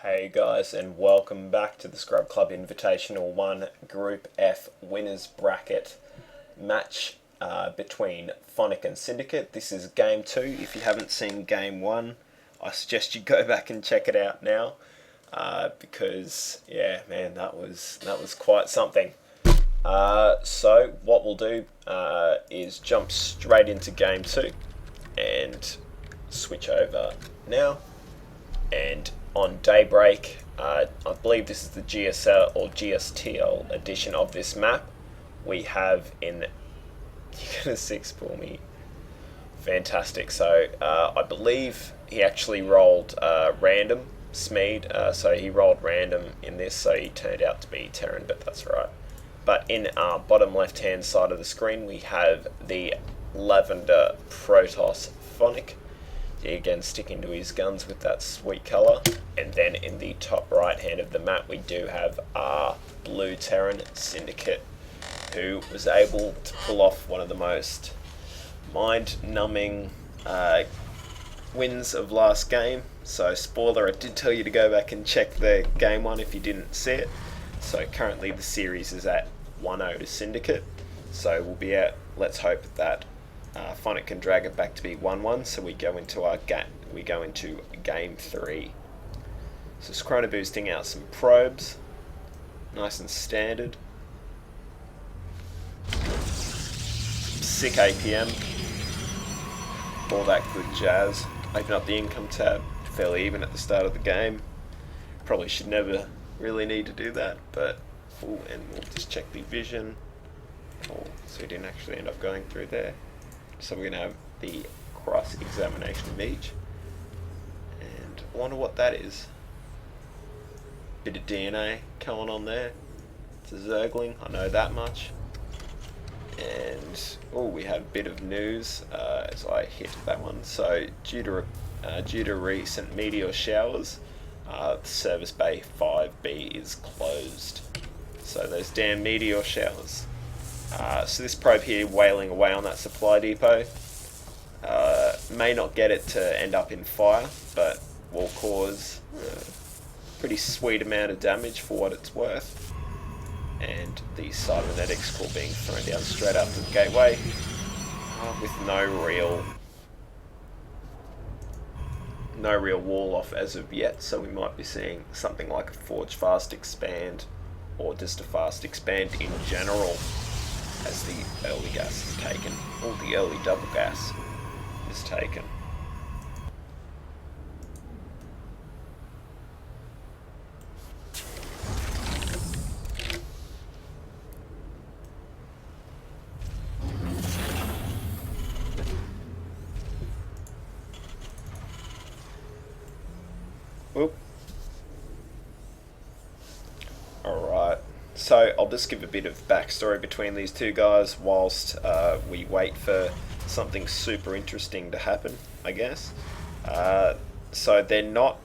Hey guys, and welcome back to the Scrub Club Invitational 1 Group F Winners Bracket match between Phonic and Syndicate. This is Game 2. If you haven't seen Game 1, I suggest you go back and check it out now because, yeah, man, that was quite something. So what we'll do is jump straight into Game 2 and switch over now. And on Daybreak, I believe this is the GSL or GSTL edition of this map. We have in you get a 6 for me. Fantastic. So I believe he actually rolled random Smeed. So he rolled random in this, so he turned out to be Terran, but that's right. But in our bottom left hand side of the screen, we have the Lavender Protoss Phonic. Again, sticking to his guns with that sweet colour. And then in the top right hand of the map, we do have our blue Terran Syndicate, who was able to pull off one of the most mind-numbing wins of last game. So spoiler, I did tell you to go back and check the game one if you didn't see it. So currently the series is at 1-0 to Syndicate. So we'll be out. Let's hope that Phonic can drag it back to be 1-1, so we go into game 3. So it's chrono boosting out some probes, nice and standard. Sick APM, all that good jazz. Open up the income tab, fairly even at the start of the game. Probably should never really need to do that, but and we'll just check the vision. Oh, so we didn't actually end up going through there. So we're going to have the cross-examination of each. And I wonder what that is. Bit of DNA going on there. It's a Zergling, I know that much. And, oh, we have a bit of news as I hit that one. So, due to recent meteor showers, the Service Bay 5B is closed. So those damn meteor showers. So this probe here wailing away on that supply depot may not get it to end up in fire, but will cause a pretty sweet amount of damage for what it's worth. And the cybernetics core being thrown down straight after the gateway with no real wall off as of yet, so we might be seeing something like a Forge Fast Expand or just a Fast Expand in general, as the early gas is taken, or the early double gas is taken. Whoop. Alright. So I'll just give a bit of backstory between these two guys whilst we wait for something super interesting to happen, I guess. So they're not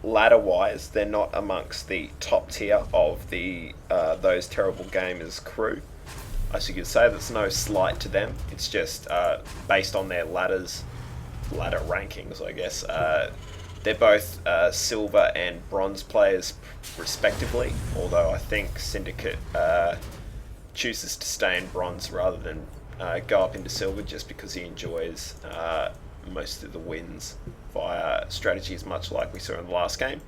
ladder-wise, they're not amongst the top tier of the those terrible gamers crew. As you could say, there's no slight to them. It's just based on their ladder rankings, I guess. They're both silver and bronze players respectively, although I think Syndicate chooses to stay in bronze rather than go up into silver just because he enjoys most of the wins via strategies, much like we saw in the last game,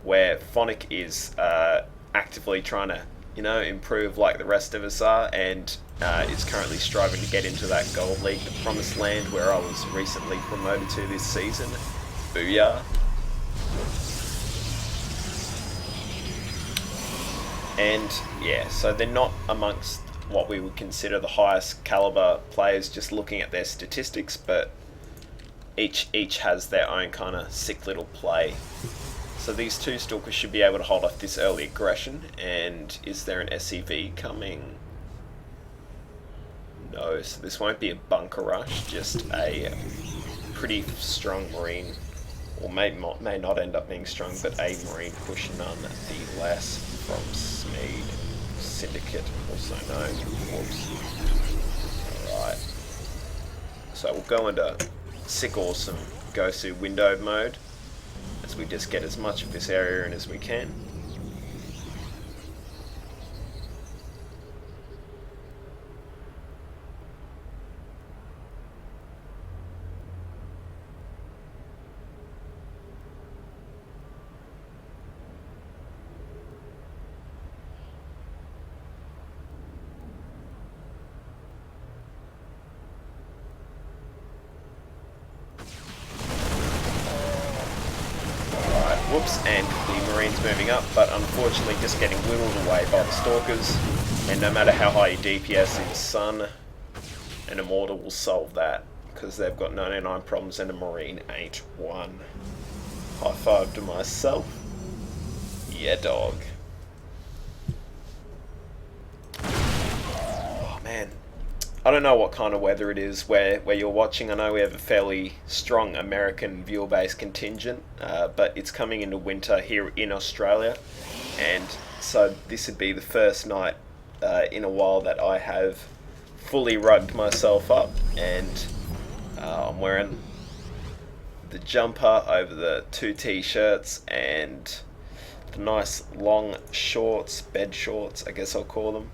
where Phonic is actively trying to improve like the rest of us are, and is currently striving to get into that gold league, the promised land where I was recently promoted to this season. Booyah. And yeah, so they're not amongst what we would consider the highest caliber players just looking at their statistics, but each has their own kind of sick little play. So these two stalkers should be able to hold off this early aggression. And is there an SCV coming? No, so this won't be a bunker rush, just a pretty strong marine, or may not end up being strong, but a marine push, none the less, from Smeed Syndicate, also known. Alright. So we'll go into sick awesome Gosu windowed mode. as we just get as much of this area in as we can. Whoops, and the Marine's moving up, but unfortunately just getting whittled away by the Stalkers. And no matter how high your DPS is, Sun, an Immortal will solve that, because they've got 99 problems and a Marine ain't one. High five to myself. Yeah, dog. Oh man, I don't know what kind of weather it is where you're watching. I know we have a fairly strong American viewer-based contingent, but it's coming into winter here in Australia, and so this would be the first night in a while that I have fully rugged myself up, and I'm wearing the jumper over the 2 t-shirts and the nice long shorts, bed shorts I guess I'll call them.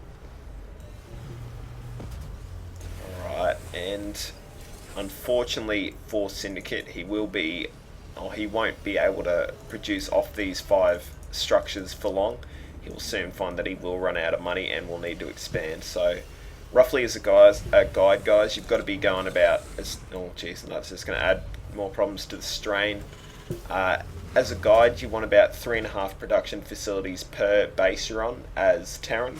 And unfortunately for Syndicate, he won't be able to produce off these 5 structures for long. He will soon find that he will run out of money and will need to expand. So roughly as a guide, guys, you've got to be going about, oh geez, that's just going to add more problems to the strain. As a guide, you want about 3.5 production facilities per base you're on as Terran,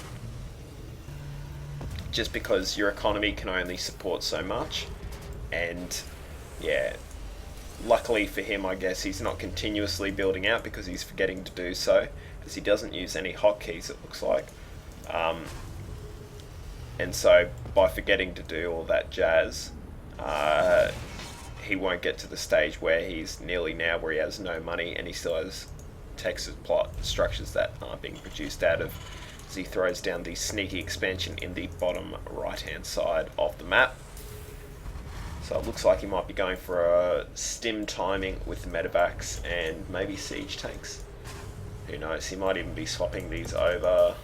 just because your economy can only support so much. And yeah, luckily for him, I guess he's not continuously building out because he's forgetting to do so, because he doesn't use any hotkeys, it looks like. And so by forgetting to do all that jazz, he won't get to the stage where he's nearly now where he has no money and he still has Texas plot structures that aren't being produced out of, as he throws down the sneaky expansion in the bottom right hand side of the map. So it looks like he might be going for a stim timing with the medevacs and maybe siege tanks. Who knows, he might even be swapping these over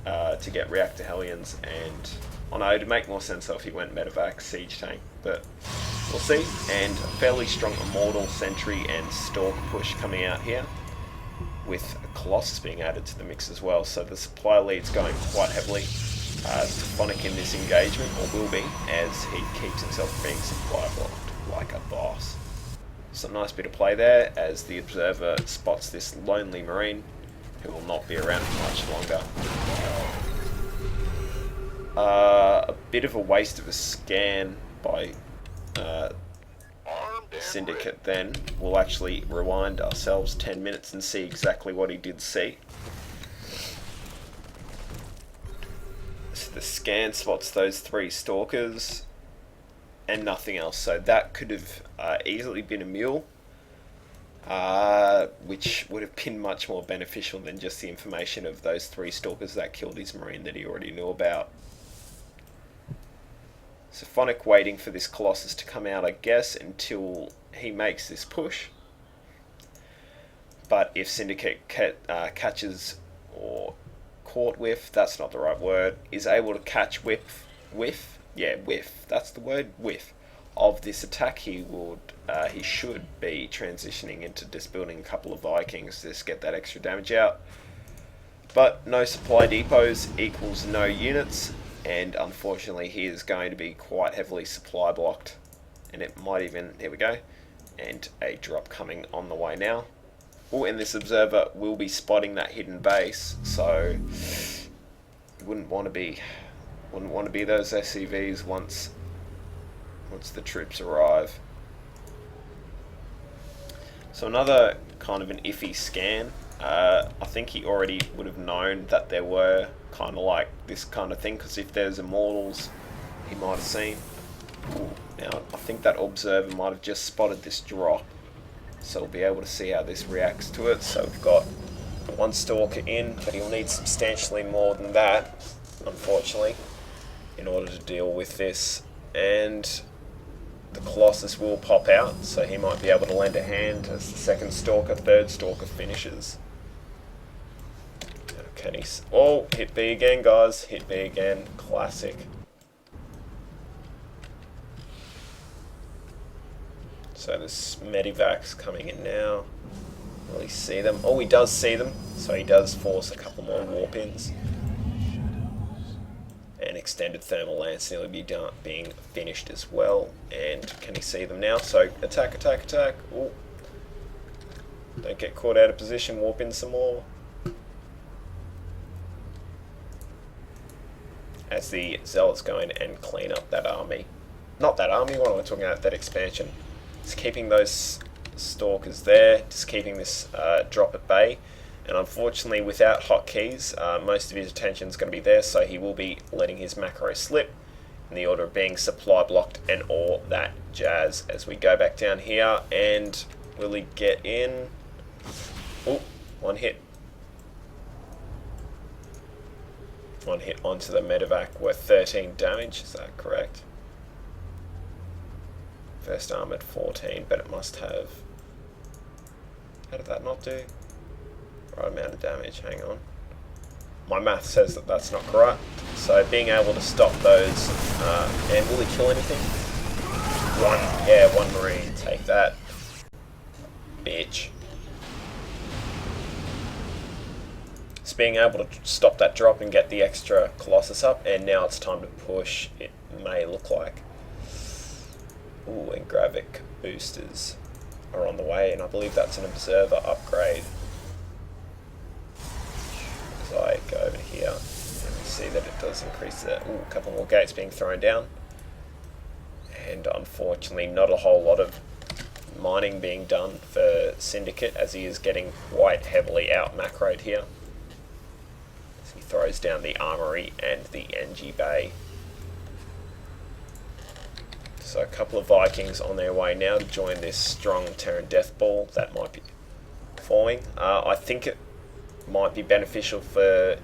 to get reactor hellions, and I know it'd make more sense though if he went medevac siege tank, but we'll see. And a fairly strong Immortal, Sentry and Stalk push coming out here, with a Colossus being added to the mix as well. So the supply lead's going quite heavily to Phonic in this engagement, or will be, as he keeps himself from being supply blocked like a boss. So nice bit of play there as the observer spots this lonely Marine who will not be around for much longer. A bit of a waste of a scan by Syndicate then. We'll actually rewind ourselves 10 minutes and see exactly what he did see. So the scan spots those 3 Stalkers and nothing else, so that could have easily been a mule, which would have been much more beneficial than just the information of those 3 Stalkers that killed his Marine that he already knew about. So Phonic waiting for this Colossus to come out, I guess, until he makes this push. But if Syndicate catches, or caught with, that's not the right word, is able to catch whiff, that's the word, whiff, of this attack, he should be transitioning into just building a couple of Vikings to just get that extra damage out. But no supply depots equals no units, and unfortunately he is going to be quite heavily supply blocked, and it might even, here we go, and a drop coming on the way now. Oh, and this observer will be spotting that hidden base, so you wouldn't want to be those SCVs once the troops arrive. So another kind of an iffy scan. I think he already would have known that there were kind of like this kind of thing, because if there's Immortals, he might have seen. Ooh, now I think that observer might have just spotted this drop, so we'll be able to see how this reacts to it. So we've got 1 Stalker in, but he'll need substantially more than that, unfortunately, in order to deal with this. And the Colossus will pop out, so he might be able to lend a hand as the second Stalker, third Stalker finishes. Can he... Oh, hit B again, guys. Hit B again. Classic. So this Medivac's coming in now. Will he see them? Oh, he does see them. So he does force a couple more warp-ins. And extended thermal lance nearly being finished as well. And can he see them now? So attack, attack, attack. Ooh. Don't get caught out of position. Warp in some more. As the Zealots go in and clean up that army. Not that army, what am I talking about? That expansion. Just keeping those Stalkers there. Just keeping this drop at bay. And unfortunately, without hotkeys, most of his attention is going to be there, so he will be letting his macro slip in the order of being supply blocked and all that jazz. As we go back down here, and will he get in? Oh, one hit. One hit onto the medevac worth 13 damage, is that correct? First armoured 14, but it must have... How did that not do? Right amount of damage, hang on. My math says that that's not correct. So being able to stop those, and will he kill anything? One Marine, take that. Bitch. Just being able to stop that drop and get the extra Colossus up, and now it's time to push, it may look like. Ooh, and Gravic boosters are on the way, and I believe that's an Observer upgrade. So I go over here and we see that it does increase the... Ooh, a couple more gates being thrown down. And unfortunately not a whole lot of mining being done for Syndicate, as he is getting quite heavily out macroed here. As he throws down the Armory and the NG Bay. So a couple of Vikings on their way now to join this strong Terran Death Ball that might be forming. I think it might be beneficial for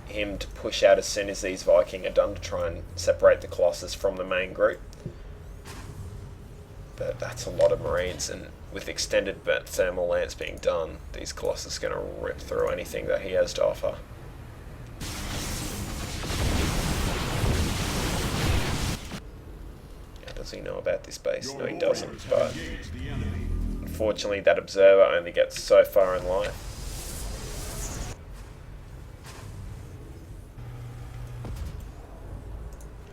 him to push out as soon as these Viking are done to try and separate the Colossus from the main group. But that's a lot of Marines, and with extended thermal lance being done, these Colossus are going to rip through anything that he has to offer. Does he know about this base? No, he doesn't, but unfortunately that Observer only gets so far in life.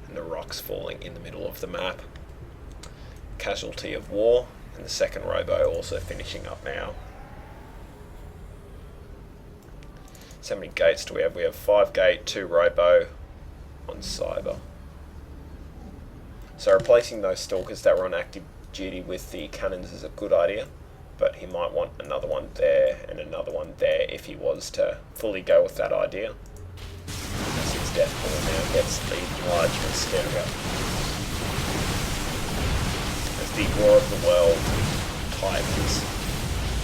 And the rocks falling in the middle of the map. Casualty of war, and the second Robo also finishing up now. So how many gates do we have? We have 5 gate, 2 Robo on Cyber. So replacing those Stalkers that were on active duty with the cannons is a good idea, but he might want another one there and another one there if he was to fully go with that idea. As his Death Ball now gets the enlargement stereo. As the War of the World Titans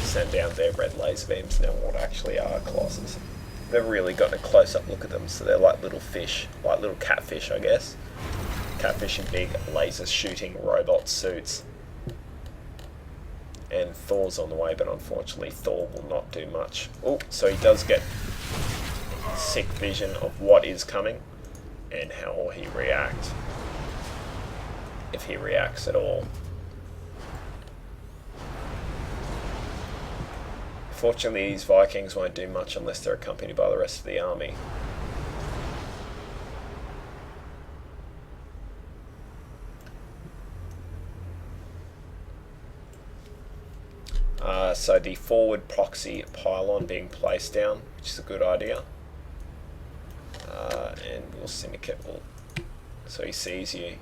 send down their red laser beams, now what actually are Colossus. Never really gotten a close-up look at them, so they're like little fish, like little catfish I guess. Catfish in big laser shooting robot suits. And Thor's on the way, but unfortunately Thor will not do much. Oh, so he does get sick vision of what is coming and how will he react, if he reacts at all. Fortunately, these Vikings won't do much unless they're accompanied by the rest of the army. So the forward proxy pylon being placed down, which is a good idea. And we'll Syndicate will... So he sees you.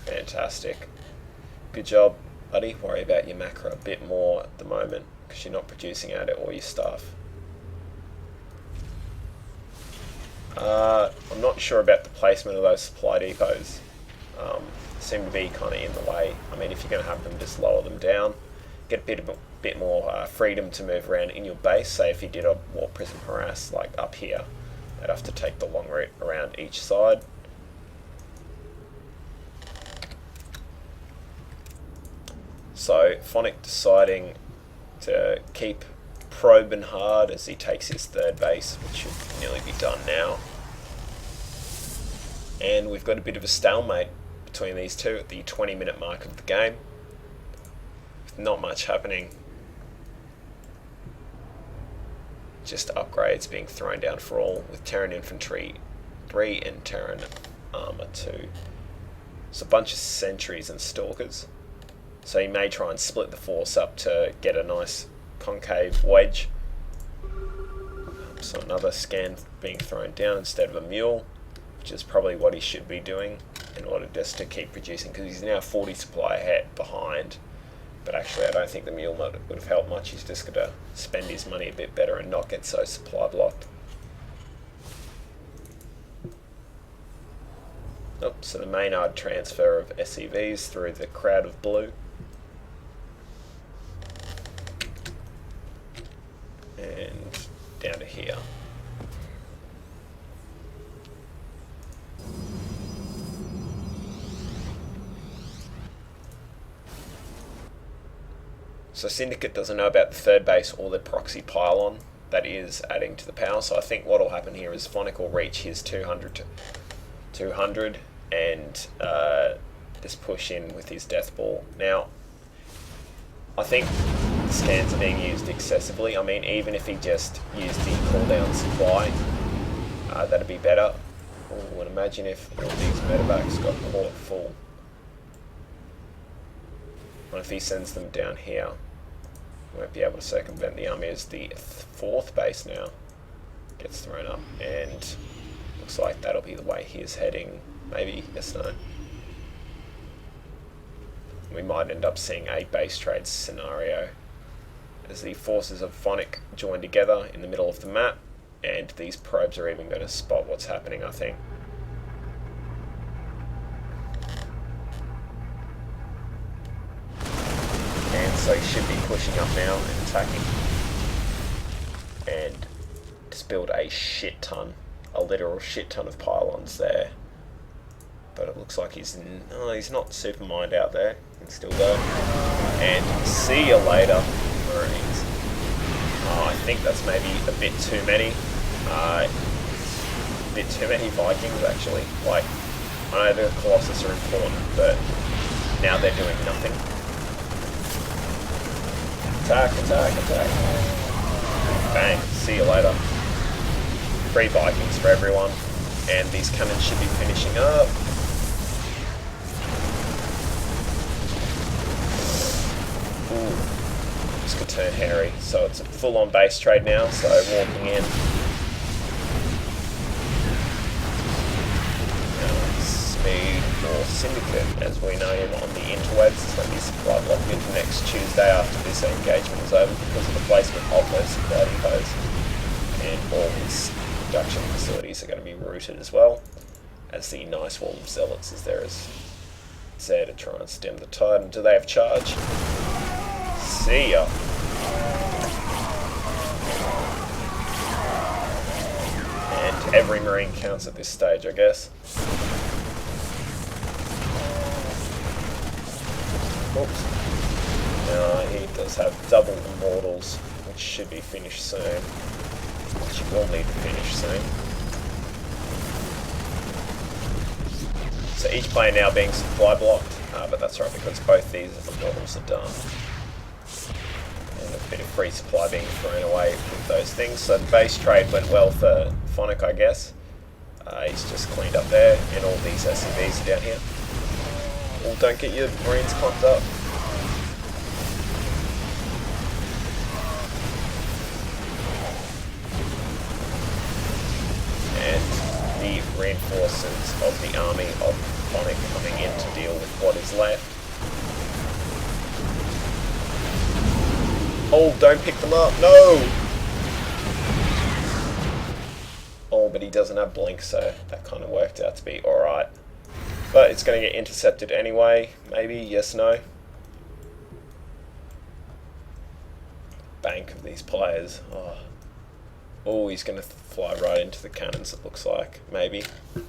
Fantastic. Good job, buddy. Worry about your macro a bit more at the moment, because you're not producing out all your stuff. I'm not sure about the placement of those supply depots. Seem to be kind of in the way. I mean, if you're going to have them, just lower them down. Get a bit more freedom to move around in your base. Say if you did a War Prism Harass like up here, they'd have to take the long route around each side. So Phonic deciding to keep probing hard as he takes his third base, which should nearly be done now. And we've got a bit of a stalemate between these two at the 20-minute mark of the game, with not much happening. Just upgrades being thrown down for all, with Terran Infantry 3 and Terran Armour 2. So a bunch of sentries and stalkers. So he may try and split the force up to get a nice concave wedge. So another scan being thrown down instead of a mule, which is probably what he should be doing in order just to keep producing, because he's now 40 supply ahead behind. But actually I don't think the mule would have helped much. He's just got to spend his money a bit better and not get so supply blocked. So the Maynard transfer of SEVs through the crowd of blue. And down to here. So Syndicate doesn't know about the third base or the proxy pylon that is adding to the power. So I think what will happen here is Phonic will reach his 200 to 200 and just push in with his death ball. Now, I think the scans are being used excessively. I mean, even if he just used the cooldown supply, that'd be better. Oh, and imagine if all these medevacs got caught full. What if he sends them down here? We won't be able to circumvent the army as the fourth base now gets thrown up, and looks like that'll be the way he is heading. Maybe, yes, no. We might end up seeing a base trade scenario as the forces of Phonic join together in the middle of the map, and these probes are even going to spot what's happening, I think. And so he should be pushing up now and attacking. And just build a shit ton, a literal shit ton of pylons there. But it looks like he's not super mined out there. He can still go. And see you later, Marines. I think that's maybe a bit too many. A bit too many Vikings, actually. Like, I know the Colossus are important, but now they're doing nothing. Attack, attack, attack. Bang, see you later. 3 Vikings for everyone. And these cannons should be finishing up. Ooh, this could turn hairy. So it's a full-on base trade now, so walking in. Speed or Syndicate, as we know him on the interwebs. It's going to be supply blocked into next Tuesday after this engagement is over because of the placement of those supply depots. And all his production facilities are going to be routed as well, as the nice wall of zealots is there to try and stem the tide. And do they have charge? See ya. And every Marine counts at this stage, I guess. Oops. He does have double immortals, which should be finished soon. Which you will need to finish soon. So each player now being supply blocked, but that's right because both these immortals are done. And a bit of free supply being thrown away with those things. So the base trade went well for Phonic, I guess. He's just cleaned up there, and all these SCVs are down here. Well, don't get your Marines clumped up. And the reinforcements of the army of Phonic coming in to deal with what is left. Oh, don't pick them up, no! Oh, but he doesn't have blink, so that kind of worked out to be alright. But it's going to get intercepted anyway, maybe, yes, no. Bank of these players. Oh, he's going to fly right into the cannons, it looks like, maybe. And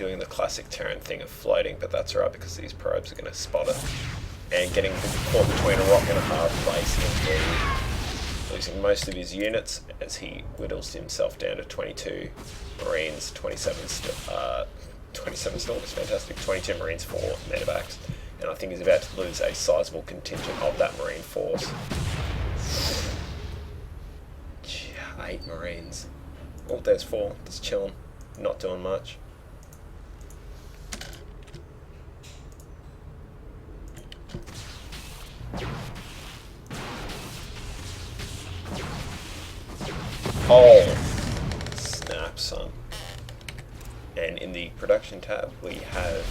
doing the classic Terran thing of floating, but that's alright because these probes are going to spot it. And getting caught between a rock and a hard place indeed. Losing most of his units as he whittles himself down to 22 Marines, 27 Stalkers, fantastic, 22 Marines, 4 medevacs. And I think he's about to lose a sizable contingent of that Marine force. 8 Marines. Oh, there's 4. Just chilling. Not doing much. Oh, snap, son. And in the production tab, we have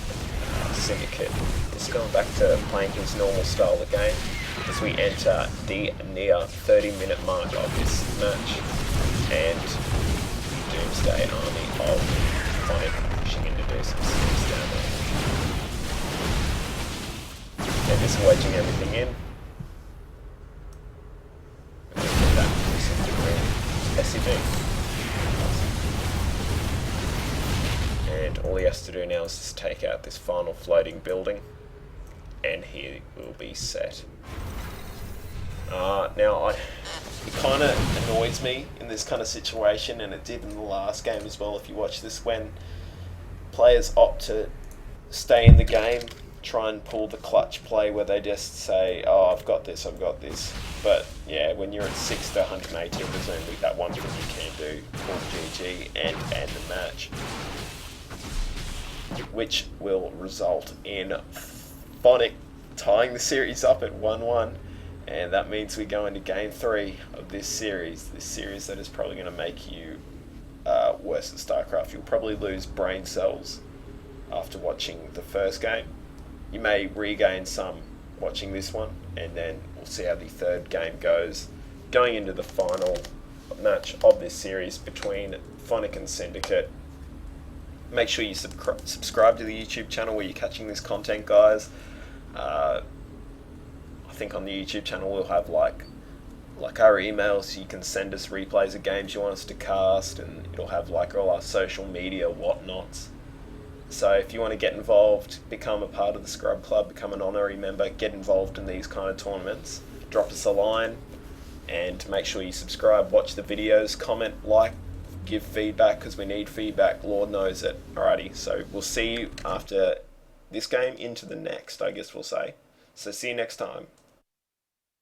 Syndicate. Just going back to playing his normal style of game as we enter the near 30-minute mark of this match. And Doomsday army of Phonic pushing in to do some serious damage. They're just wedging everything in. And all he has to do now is just take out this final floating building and he will be set. It kind of annoys me in this kind of situation, and it did in the last game as well if you watch this, when players opt to stay in the game, try and pull the clutch play where they just say, oh, I've got this. But yeah, when you're at 6 to 118, there's only that one thing you can do, pull GG and end the match, which will result in Phonic tying the series up at 1-1. And that means we go into game 3 of this series that is probably going to make you worse at StarCraft. You'll probably lose brain cells after watching the first game. You may regain some watching this one, and then we'll see how the third game goes, going into the final match of this series between Phonic and Syndicate. Make sure you subscribe to the YouTube channel where you're catching this content, guys. I think on the YouTube channel we'll have like our emails. You can send us replays of games you want us to cast, and it'll have like all our social media whatnots. So if you want to get involved, become a part of the Scrub Club, become an honorary member, get involved in these kind of tournaments, drop us a line, and make sure you subscribe, watch the videos, comment, like, give feedback, because we need feedback, Lord knows it. Alrighty, so we'll see you after this game into the next, I guess we'll say. So see you next time.